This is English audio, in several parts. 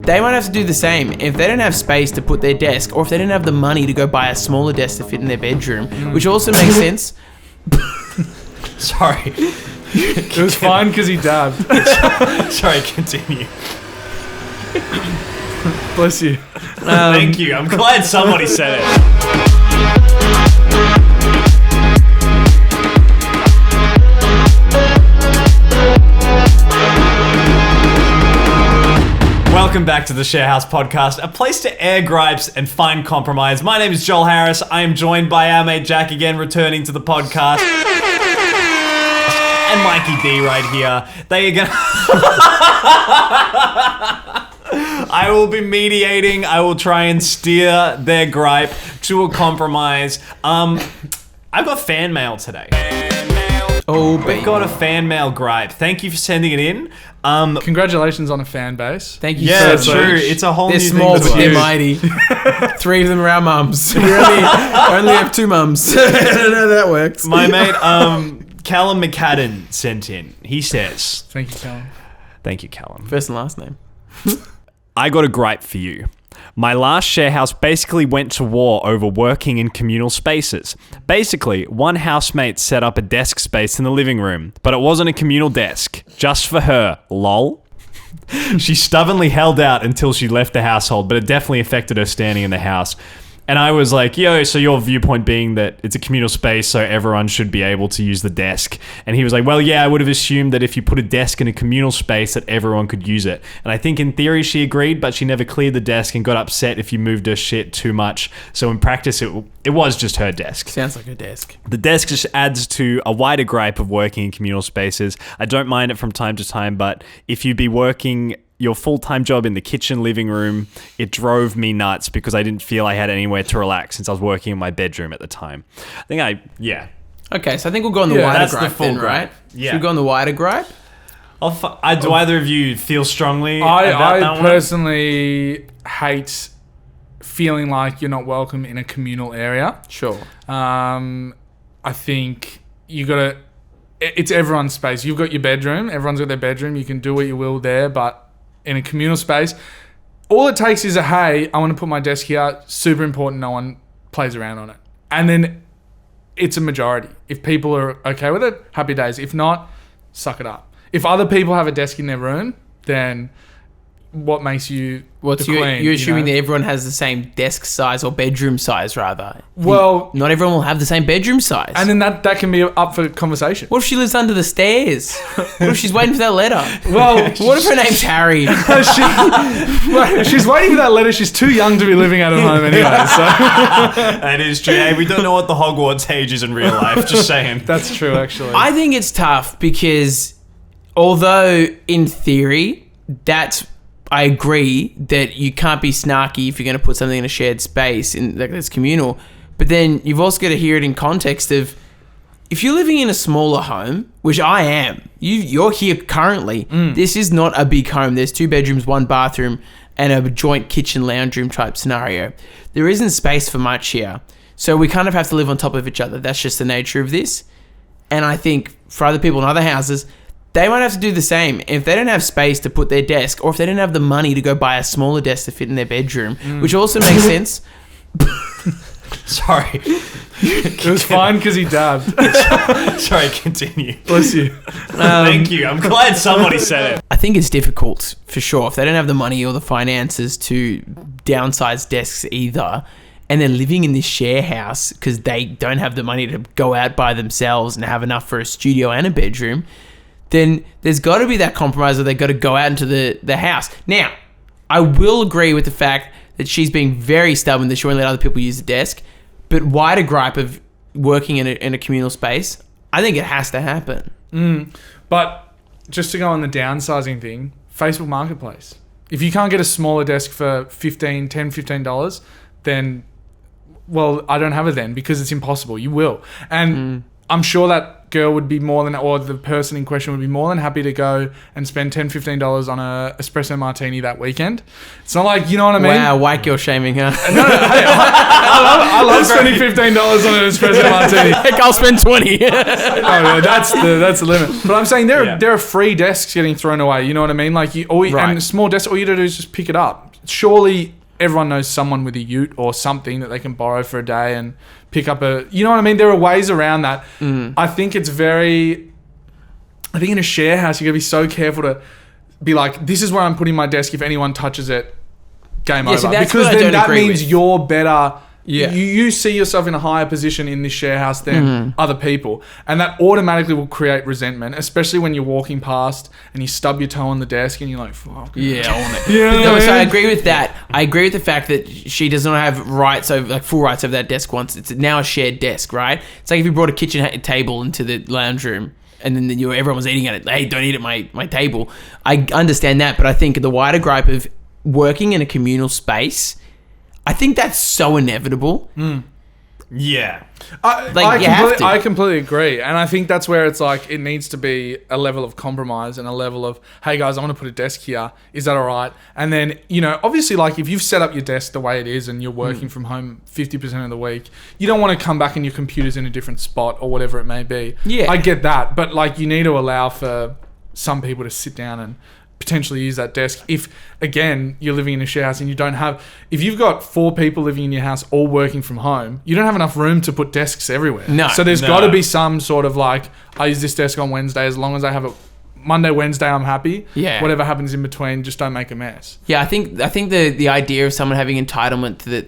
they might have to do the same. If they don't have space to put their desk, or if they don't have the money to go buy a smaller desk to fit in their bedroom, which also makes sense. Sorry. It was fine because he dabbed. Sorry, continue. Bless you. Thank you. I'm glad somebody said it. Welcome back to the Sharehouse podcast, a place to air gripes and find compromise. My name is Joel Harris. I am joined by our mate Jack again, returning to the podcast. And Mikey D right here. They are gonna... I will be mediating. I will try and steer their gripe to a compromise. I've got fan mail today. Oh, baby. We've got a fan mail gripe. Thank you for sending it in. Congratulations on a fan base. Thank you Yeah, so true. much. It's a whole They're new small, thing. but they're mighty. 3 of them are our mums. We only have 2 mums. I don't know how that works. My mate, Callum McCadden sent in. He says, Thank you, Callum. thank you, Callum. First and last name. I got a gripe for you. My last sharehouse basically went to war over working in communal spaces. Basically, one housemate set up a desk space in the living room, but it wasn't a communal desk. Just for her. Lol. She stubbornly held out until she left the household, but it definitely affected her standing in the house. And I was like, yo, so your viewpoint being that it's a communal space, so everyone should be able to use the desk. And he was like, well, yeah, I would have assumed that if you put a desk in a communal space that everyone could use it. And I think in theory she agreed, but she never cleared the desk and got upset if you moved her shit too much. So in practice, it was just her desk. Sounds like a desk. The desk just adds to a wider gripe of working in communal spaces. I don't mind it from time to time, but if you be working your full-time job in the kitchen living room, it drove me nuts because I didn't feel I had anywhere to relax since I was working in my bedroom at the time. Okay, so I think we'll go on the wider that's gripe the full then, gripe. right? Yeah. Should we go on the wider gripe? Do either of you feel strongly about I that one? personally hate feeling like you're not welcome in a communal area. Sure. I think you got to... It's everyone's space. You've got your bedroom. Everyone's got their bedroom. You can do what you will there, but in a communal space, all it takes is a, hey, I want to put my desk here. Super important. No one plays around on it. And then it's a majority. If people are okay with it, happy days. If not, suck it up. If other people have a desk in their room, then what makes you the queen? You're assuming that everyone has the same desk size or bedroom size, rather. Well, not everyone will have the same bedroom size. And then that can be up for conversation. What if she lives under the stairs? What if she's waiting for that letter? Well, what if her name's Harry? She's waiting for that letter. She's too young to be living at home anyway. So That is true. Hey, we don't know what the Hogwarts age is in real life. Just saying. That's true, actually. I think it's tough because although in theory I agree that you can't be snarky if you're going to put something in a shared space that's communal. But then you've also got to hear it in context of if you're living in a smaller home, which I am, you're here currently. This is not a big home. There's 2 bedrooms, 1 bathroom, and a joint kitchen lounge room type scenario. There isn't space for much here. So we kind of have to live on top of each other. That's just the nature of this. And I think for other people in other houses, they might have to do the same. If they don't have space to put their desk, or if they don't have the money to go buy a smaller desk to fit in their bedroom, which also makes sense. Sorry. It was fine because he dabbed. Sorry, continue. Bless you. Thank you. I'm glad somebody said it. I think it's difficult, for sure. If they don't have the money or the finances to downsize desks either, and they're living in this share house because they don't have the money to go out by themselves and have enough for a studio and a bedroom, then there's got to be that compromise where they've got to go out into the house. Now, I will agree with the fact that she's being very stubborn that she won't let other people use the desk, but wider gripe of working in a communal space, I think it has to happen. But just to go on the downsizing thing, Facebook Marketplace. If you can't get a smaller desk for $15, then, well, I don't have it then because it's impossible. You will. And I'm sure that girl would be more than, or the person in question would be more than happy to go and spend $10, $15 on a espresso martini that weekend. It's not like, you know what I mean? Wow, white girl shaming, huh? No, hey, I love spending $15 on an espresso martini. Heck, I'll spend 20. No, that's the limit. But I'm saying there are free desks getting thrown away. You know what I mean? Like and small desks, all you do is just pick it up. Surely everyone knows someone with a ute or something that they can borrow for a day and pick up a. You know what I mean? There are ways around that. I think it's very. I think in a share house you gotta be so careful to be like, this is where I'm putting my desk. If anyone touches it, game over. So that's because what I then don't that agree means with. you're better. Yeah. You see yourself in a higher position in this share house than other people. And that automatically will create resentment, especially when you're walking past and you stub your toe on the desk and you're like, fuck. Yeah, on it. Yeah. No, so I agree with that. I agree with the fact that she does not have rights over, like full rights over that desk once it's now a shared desk, right? It's like if you brought a kitchen table into the lounge room and then everyone was eating at it. Hey, don't eat at my table. I understand that, but I think the wider gripe of working in a communal space, I think that's so inevitable. Yeah. I completely agree. And I think that's where it's like, it needs to be a level of compromise and a level of, hey guys, I want to put a desk here. Is that all right? And then, you know, obviously like if you've set up your desk the way it is and you're working from home 50% of the week, you don't want to come back and your computer's in a different spot or whatever it may be. Yeah. I get that. But like you need to allow for some people to sit down and potentially use that desk. If again you're living in a share house and you don't have, if you've got 4 people living in your house all working from home, you don't have enough room to put desks everywhere. No. So there's got to be some sort of like, I use this desk on Wednesday, as long as I have it Monday, Wednesday, I'm happy. Yeah. Whatever happens in between, just don't make a mess. Yeah, I think the idea of someone having entitlement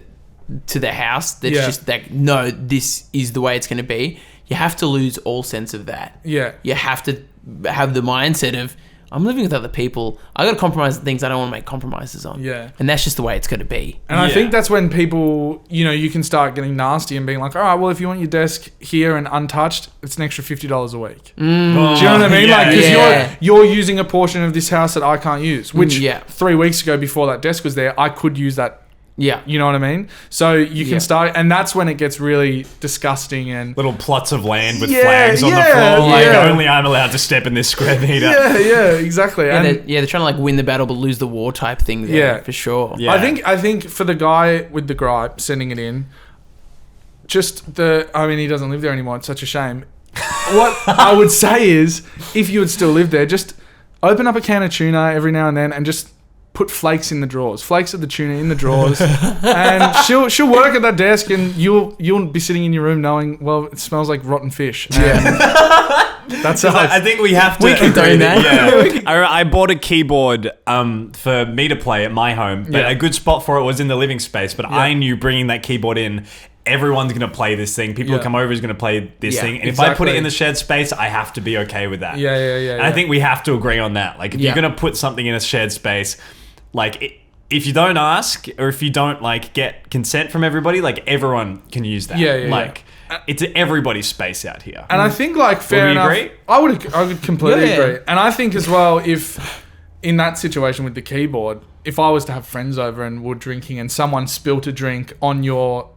to the house that's just like, no, this is the way it's going to be. You have to lose all sense of that. Yeah. You have to have the mindset of, I'm living with other people. I got to compromise the things I don't want to make compromises on. Yeah. And that's just the way it's going to be. And I think that's when people, you know, you can start getting nasty and being like, all right, well, if you want your desk here and untouched, it's an extra $50 a week. Do you know what I mean? Yeah, like, because you're using a portion of this house that I can't use, which 3 weeks ago before that desk was there, I could use that. Yeah. You know what I mean? So you can start, and that's when it gets really disgusting and... Little plots of land with flags on the floor. Like, only I'm allowed to step in this square meter. Yeah, exactly. Yeah, and they're trying to like win the battle but lose the war type thing there, for sure. Yeah. I think for the guy with the gripe sending it in, he doesn't live there anymore. It's such a shame. What I would say is, if you would still live there, just open up a can of tuna every now and then and just put flakes in the drawers, flakes of the tuna in the drawers, and she'll work at that desk, and you'll be sitting in your room knowing, well, it smells like rotten fish. That's us. I think we have to. We can do that. Yeah. I bought a keyboard for me to play at my home, but a good spot for it was in the living space. But I knew bringing that keyboard in, everyone's going to play this thing. People who come over is going to play this thing. And if I put it in the shared space, I have to be okay with that. Yeah. And I think we have to agree on that. Like, if you're going to put something in a shared space, like, if you don't ask or if you don't, like, get consent from everybody, like, everyone can use that. Like, it's everybody's space out here. And I think, like, fair enough. Agree? I would completely agree. And I think as well, if in that situation with the keyboard, if I was to have friends over and we're drinking and someone spilt a drink on your...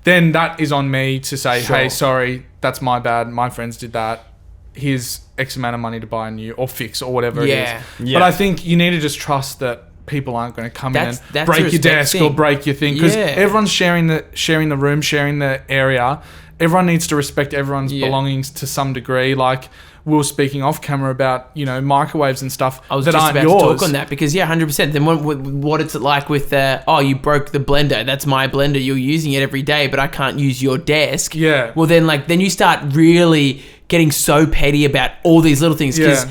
then that is on me to say, hey, sorry, that's my bad. My friends did that. Here's X amount of money to buy a new or fix or whatever it is. Yeah. But I think you need to just trust that people aren't going to come in and break your desk or break your thing, because everyone's sharing the room, sharing the area. Everyone needs to respect everyone's belongings to some degree. Like, we were speaking off camera about, you know, microwaves and stuff I was that just aren't about yours. to talk on that, because 100%. Then what it's like with you broke the blender. That's my blender. You're using it every day, but I can't use your desk. Yeah. Well, then you start really getting so petty about all these little things, because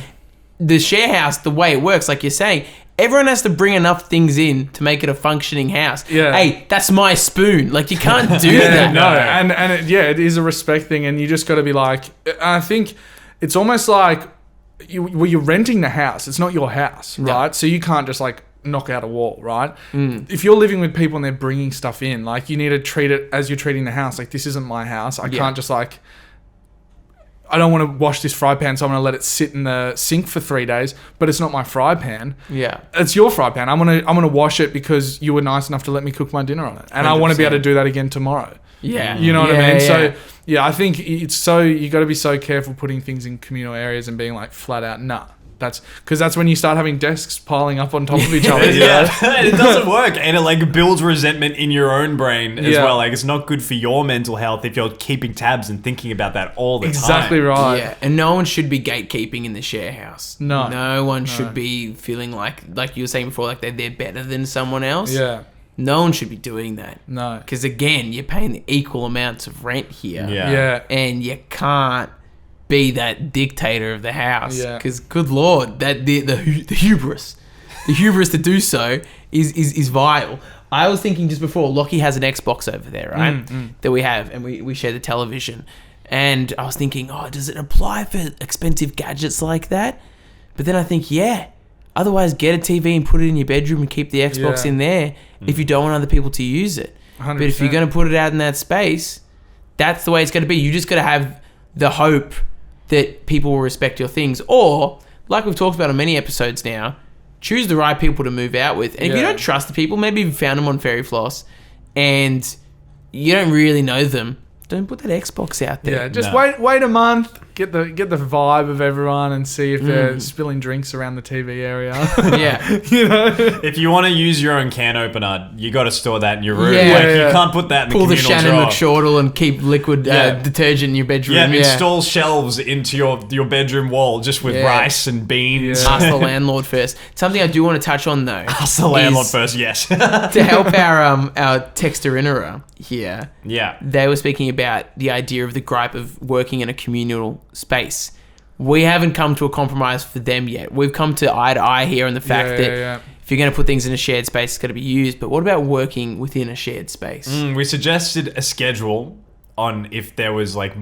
the share house, the way it works, like you're saying, everyone has to bring enough things in to make it a functioning house. Yeah. Hey, that's my spoon. Like, you can't do that. No, and it is a respect thing, and you just got to be like, I think it's almost like you're renting the house. It's not your house, right? So you can't just like knock out a wall, right? If you're living with people and they're bringing stuff in, like, you need to treat it as you're treating the house. Like, this isn't my house. I can't just like... I don't want to wash this fry pan, so I'm going to let it sit in the sink for 3 days, but it's not my fry pan. Yeah. It's your fry pan. I'm going to wash it because you were nice enough to let me cook my dinner on it. And 100%. I want to be able to do that again tomorrow. Yeah. You know what I Yeah, mean? yeah. So yeah, I think you got to be so careful putting things in communal areas and being like flat out, nah. That's when you start having desks piling up on top of each other. Yeah, it doesn't work, and it like builds resentment in your own brain as Yeah. well. Like it's not good for your mental health if you're keeping tabs and thinking about that all the time. Exactly right. Yeah, and no one should be gatekeeping in the share house. No. one should be feeling like you were saying before, like they're better than someone else. Yeah. No one should be doing that. No. Because again, you're paying the equal amounts of rent here. Yeah. And you can't be that dictator of the house. Yeah. Because good lord, that the hubris, to do so is vile. I was thinking just before, Lockie has an Xbox over there, right? That we have, and we share the television. And I was thinking, oh, does it apply for expensive gadgets like that? But then I think, yeah. Otherwise, get a TV and put it in your bedroom and keep the Xbox in there if you don't want other people to use it. 100%. But if you're going to put it out in that space, that's the way it's going to be. You just got to have the hope that people will respect your things. Or, like we've talked about on many episodes now, choose the right people to move out with. And if you don't trust the people, maybe you've found them on Fairy Floss and you don't really know them, don't put that Xbox out there. Yeah, just wait a month, get the vibe of everyone and see if they're spilling drinks around the TV area. Yeah. You know? If you want to use your own can opener, you got to store that in your room. Yeah. Like Yeah. you can't put that in Pull the the communal Shannon drawer. McShortle and keep liquid detergent in your bedroom. Yeah, install shelves into your bedroom wall just with Yeah. rice and beans. Yeah. Ask the landlord first. Something I do want to touch on though. Ask the landlord is first, yes. To help our texter innerer here. Yeah. They were speaking about the idea of the gripe of working in a communal space. We haven't come to a compromise for them yet. We've come to eye here on the fact that if you're going to put things in a shared space, it's got to be used. But what about working within a shared space? We suggested a schedule on if there was like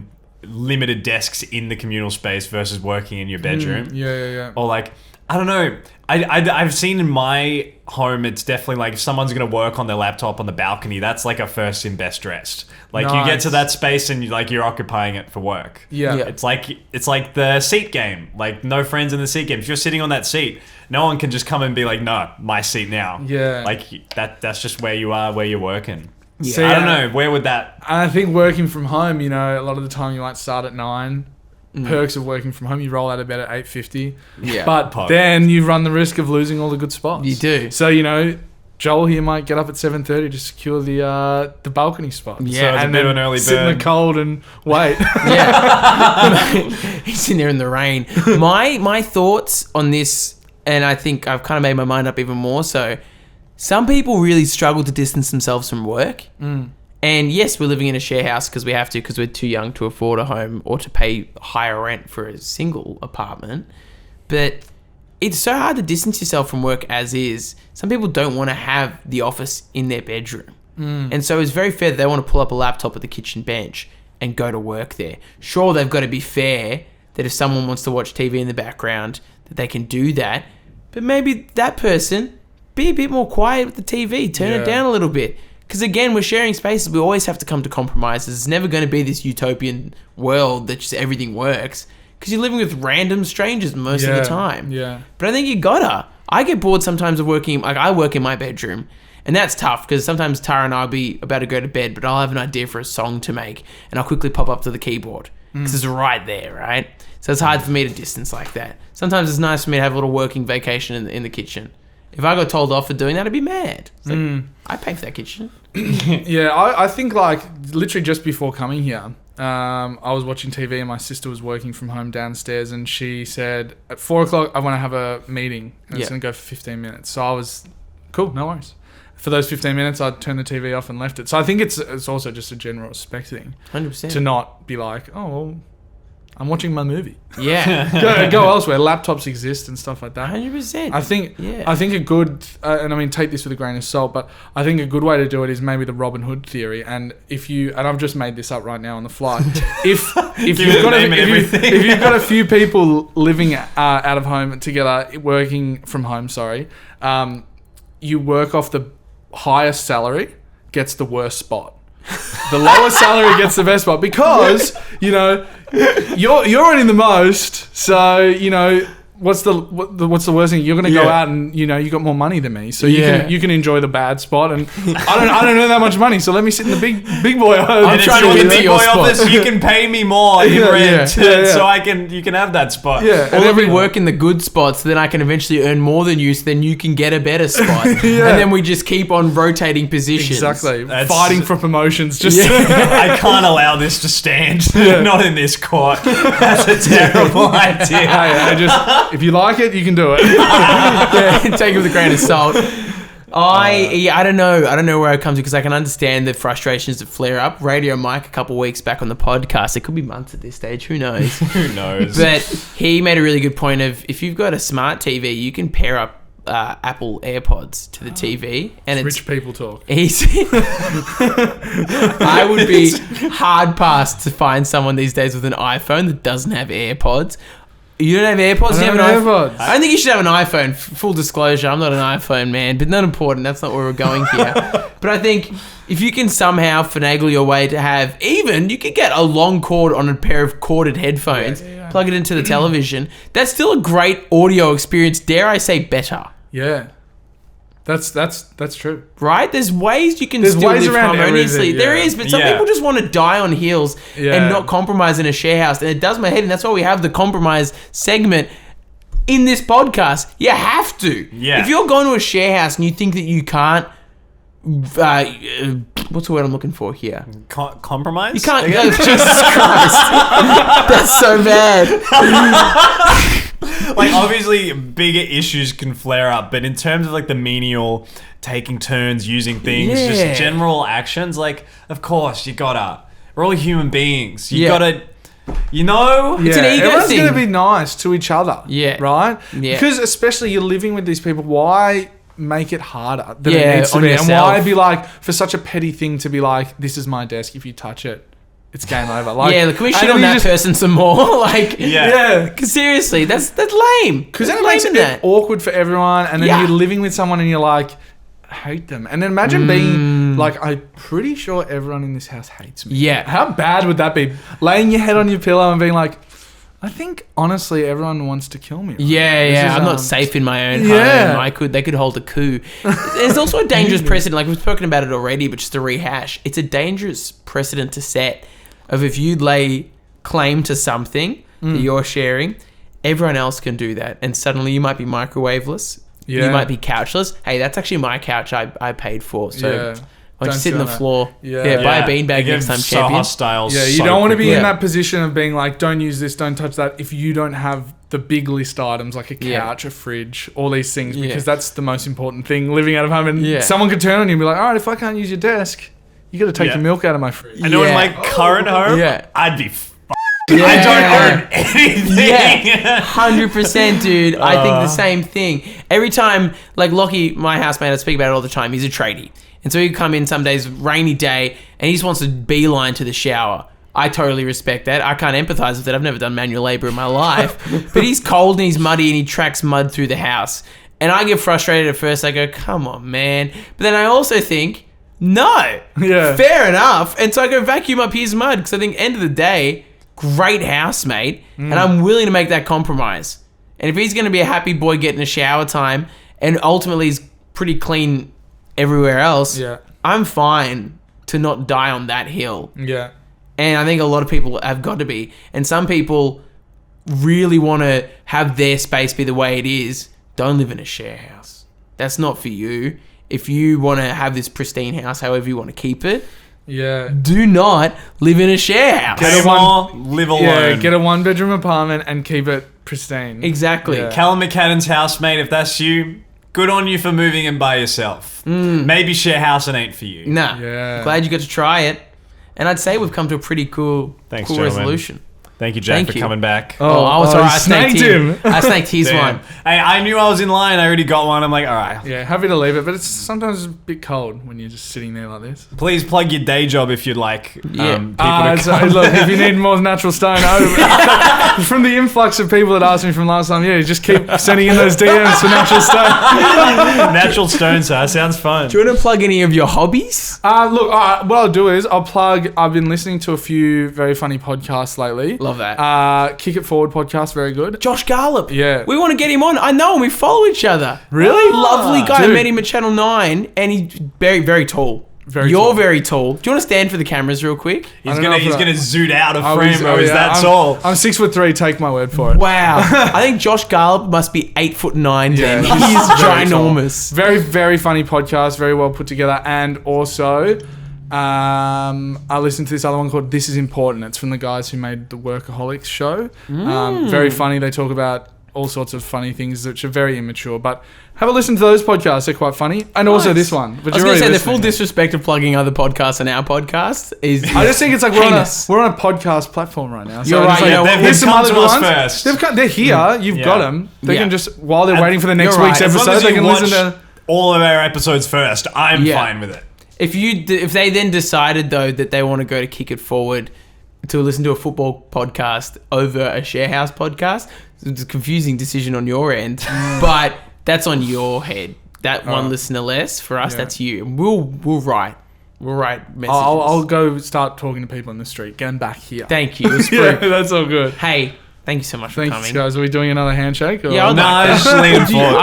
limited desks in the communal space versus working in your bedroom. Yeah. Or like, I don't know. I've seen in my home, it's definitely like if someone's going to work on their laptop on the balcony, that's like a first in best dressed. Like you get to that space and you're occupying it for work. Yeah. It's like the seat game. Like no friends in the seat game. If you're sitting on that seat, no one can just come and be like, no, my seat now. Yeah. Like that's just where you are, where you're working. Yeah. See, I don't know. Where would that... And I think working from home, you know, a lot of the time you might start at 9. Perks of working from home, you roll out of bed at 8:50. Yeah. But then you run the risk of losing all the good spots. You do. So, you know, Joel here might get up at 7:30 to secure the balcony spot. Yeah, So it's a and bit of then an early sit in bird. the cold and wait. Yeah. He's sitting there in the rain. My thoughts on this, and I think I've kind of made my mind up even more so, some people really struggle to distance themselves from work. And yes, we're living in a share house because we have to, because we're too young to afford a home or to pay higher rent for a single apartment. But it's so hard to distance yourself from work as is. Some people don't want to have the office in their bedroom. And so it's very fair that they want to pull up a laptop at the kitchen bench and go to work there. Sure, they've got to be fair that if someone wants to watch TV in the background, that they can do that. But maybe that person, be a bit more quiet with the TV. Turn it down a little bit. Because again, we're sharing spaces. We always have to come to compromises. It's never going to be this utopian world that just everything works. Because you're living with random strangers most of the time. Yeah. But I think you gotta. I get bored sometimes of working. Like I work in my bedroom. And that's tough because sometimes Tara and I'll be about to go to bed, but I'll have an idea for a song to make. And I'll quickly pop up to the keyboard. Because it's right there, right? So it's hard for me to distance like that. Sometimes it's nice for me to have a little working vacation in the kitchen. If I got told off for doing that, I'd be mad. It's like, I pay for that kitchen. Yeah, I think like literally just before coming here, I was watching TV and my sister was working from home downstairs and she said, at 4 o'clock, I want to have a meeting and it's going to go for 15 minutes. So I was, cool, no worries. For those 15 minutes, I turned the TV off and left it. So I think it's also just a general respect thing 100%. to not be like, oh, well, I'm watching my movie. Yeah. Go elsewhere. Laptops exist and stuff like that. 100%. I think a good, and I mean, take this with a grain of salt, but I think a good way to do it is maybe the Robin Hood theory. And and I've just made this up right now on the fly. If you've got a few people living out of home together, working from home, you work off the highest salary gets the worst spot. The lowest salary gets the best spot because, you know, you're earning the most. So, you know, what's the worst thing? You're gonna go out and you got more money than me, so you can enjoy the bad spot, and I don't earn that much money, so let me sit in the big boy. I'm trying to get to your spot. Office, you can pay me more in rent, so you can have that spot. Yeah, or let me work in the good spots, so then I can eventually earn more than you, so then you can get a better spot, and then we just keep on rotating positions. Exactly, fighting for promotions. Just I can't allow this to stand. Not in this court. That's a terrible idea. If you like it, you can do it. Take it with a grain of salt. I don't know. I don't know where I come to, because I can understand the frustrations that flare up. Radio Mike a couple of weeks back on the podcast. It could be months at this stage. Who knows? Who knows? But he made a really good point of, if you've got a smart TV, you can pair up Apple AirPods to the TV, and it's rich people talk. I would be hard pressed to find someone these days with an iPhone that doesn't have AirPods. You don't have AirPods? I don't have AirPods. I don't think you should have an iPhone. Full disclosure, I'm not an iPhone man, but not important. That's not where we're going here. But I think if you can somehow finagle your way to have, even you could get a long cord on a pair of corded headphones, plug it into the television. That's still a great audio experience. Dare I say better? Yeah. That's true. Right? There's ways you can still live harmoniously. There is, but some people just want to die on heels and not compromise in a share house. And it does my head, and that's why we have the compromise segment in this podcast. You have to. Yeah. If you're going to a share house and you think that you can't, what's the word I'm looking for here? Compromise? You can't. Oh, Jesus Christ. That's so bad. Like, obviously, bigger issues can flare up, but in terms of like the menial, taking turns, using things, just general actions, like, of course, we're all human beings. You gotta, it's an ego Everyone's thing. gonna be nice to each other. Yeah. Right? Yeah. Because especially you're living with these people, why make it harder than it needs to on be? yourself. And why be like, for such a petty thing to be like, this is my desk, if you touch it, it's game over. Like, can we shit on that person some more? Like, yeah. Cause seriously, that's lame. Because then it makes it awkward for everyone, and then you're living with someone and you're like, I hate them. And then imagine being like, I'm pretty sure everyone in this house hates me. Yeah. How bad would that be? Laying your head on your pillow and being like, I think honestly everyone wants to kill me. Right? Yeah. I'm not safe in my own home. They could hold a coup. There's also a dangerous precedent. Like, we've spoken about it already, but just to rehash, it's a dangerous precedent to set of, if you lay claim to something that you're sharing, everyone else can do that, and suddenly you might be microwaveless. Yeah. You might be couchless. Hey, that's actually my couch I paid for. So why don't you sit on the floor? Buy a beanbag next time, so champion. Hostile. Yeah, you don't want to be in that position of being like, don't use this, don't touch that, if you don't have the big list items like a couch, a fridge, all these things, because that's the most important thing living out of home. And someone could turn on you and be like, all right, if I can't use your desk, you got to take the milk out of my fridge. I know in my current home, I'd be I don't own anything. Yeah, 100%, dude. I think the same thing. Every time, like Lockie, my housemate, I speak about it all the time. He's a tradie. And so he'd come in some days, rainy day, and he just wants to beeline to the shower. I totally respect that. I can't empathize with it. I've never done manual labor in my life. But he's cold and he's muddy and he tracks mud through the house. And I get frustrated at first. I go, come on, man. But then I also think, no. Yeah. Fair enough. And so I go vacuum up his mud, because I think end of the day, great housemate, and I'm willing to make that compromise. And if he's going to be a happy boy getting a shower time, and ultimately he's pretty clean everywhere else, I'm fine to not die on that hill. Yeah. And I think a lot of people have got to be. And some people really want to have their space be the way it is. Don't live in a share house. That's not for you. If you want to have this pristine house, however you want to keep it, do not live in a share house. Live alone. Yeah, get a 1-bedroom apartment and keep it pristine. Exactly. Yeah. Callum McCannon's housemate, if that's you, good on you for moving in by yourself. Maybe share house ain't for you. Nah. Yeah. Glad you got to try it. And I'd say we've come to a pretty cool resolution. Thank you, Jack, for coming back. I was alright. I snaked him. I snaked his one. Hey, I knew I was in line. I already got one. I'm like, all right. Yeah, happy to leave it, but it's sometimes a bit cold when you're just sitting there like this. Please plug your day job if you'd like people to come. Look, if you need more natural stone, from the influx of people that asked me from last time, just keep sending in those DMs for natural stone. Natural stone, sir. Sounds fun. Do you want to plug any of your hobbies? Look, what I'll do is I've been listening to a few very funny podcasts lately. Love that. Kick It Forward podcast, very good. Josh Garlop. Yeah. We want to get him on. I know him. We follow each other. Really? Lovely guy. Dude. I met him at Channel 9 and he's very, very tall. Very You're tall. very tall. Do you want to stand for the cameras real quick? He's don't know if gonna zoot out of Oh, frame, he's- bro. oh, Is yeah, that I'm- tall? I'm 6'3", take my word for it. Wow. I think Josh Garlop must be 8'9" then. Yeah. He is Very tall. ginormous. Very, very funny podcast, very well put together. And also, I listened to this other one called This Is Important. It's from the guys who made the Workaholics show. Very funny. They talk about all sorts of funny things which are very immature. But have a listen to those podcasts. They're quite funny. And also Nice. this one. But I was you're going to say, already the full listening. disrespect of plugging other podcasts and our podcast is I just think it's like heinous. we're on a podcast platform right now. So You're I'm just right, you know, they've here's some come other to us ones. first. They're here. You've Yeah. got them. They Yeah. can just, while they're waiting for the next you're week's right. As As long episode, as they you can watch listen to... all of our episodes first, I'm Yeah. fine with it. If they then decided though that they want to go to Kick It Forward to listen to a football podcast over a Sharehouse podcast, it's a confusing decision on your end, but that's on your head. That one Alright. listener less for us. Yeah. That's you. We'll write messages. I'll go start talking to people in the street. Get them back here. Thank you. It was Yeah, free. that's all good. Hey, thank you so much for Thanks, coming. guys. Are we doing another handshake? Or? Yeah, I'd No, like that. just lean Do you- forward.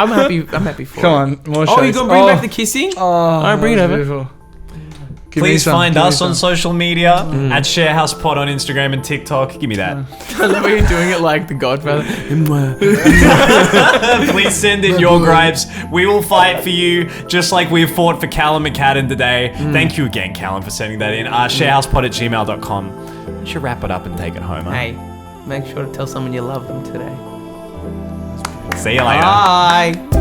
I'm happy for Come it. on, more Oh, you shakes. gonna bring back the kissing? Oh, Alright, bring it that's over. beautiful. Give me Please some, find give me us on some. social media at ShareHousePod on Instagram and TikTok. Give me that. I love how you're doing it like the Godfather. Please send in your gripes. We will fight for you, just like we've fought for Callum McCadden today. Thank you again, Callum, for sending that in. ShareHousePod@gmail.com. We should wrap it up and take it home. Huh? Hey, make sure to tell someone you love them today. See you later. Bye.